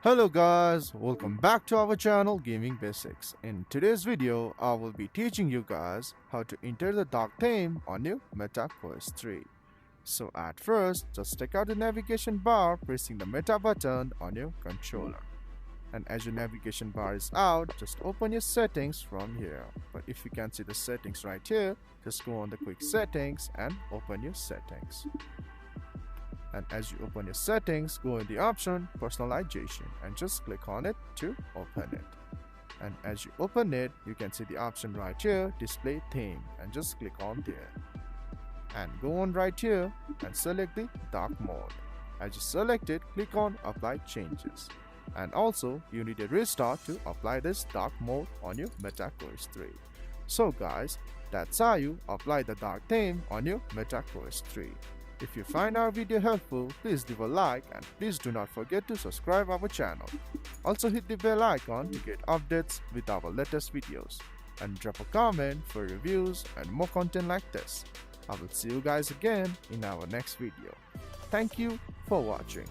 Hello guys, welcome back to our channel Gaming Basics. In today's video, I will be teaching you guys how to enter the dark theme on your Meta Quest 3. So at first, just take out the navigation bar pressing the Meta button on your controller. And as your navigation bar is out, just open your settings from here. But if you can't see the settings right here, just go on the quick settings and open your settings. And as you open your settings, go in the option personalization and just click on it to open it. And as you open it, you can see the option right here, display theme, and just click on there. And go on right here and select the dark mode. As you select it, click on apply changes. And also you need a restart to apply this dark mode on your Meta Quest 3. So guys, that's how you apply the dark theme on your Meta Quest 3. If you find our video helpful, please leave a like and please do not forget to subscribe our channel. Also hit the bell icon to get updates with our latest videos. And drop a comment for reviews and more content like this. I will see you guys again in our next video. Thank you for watching.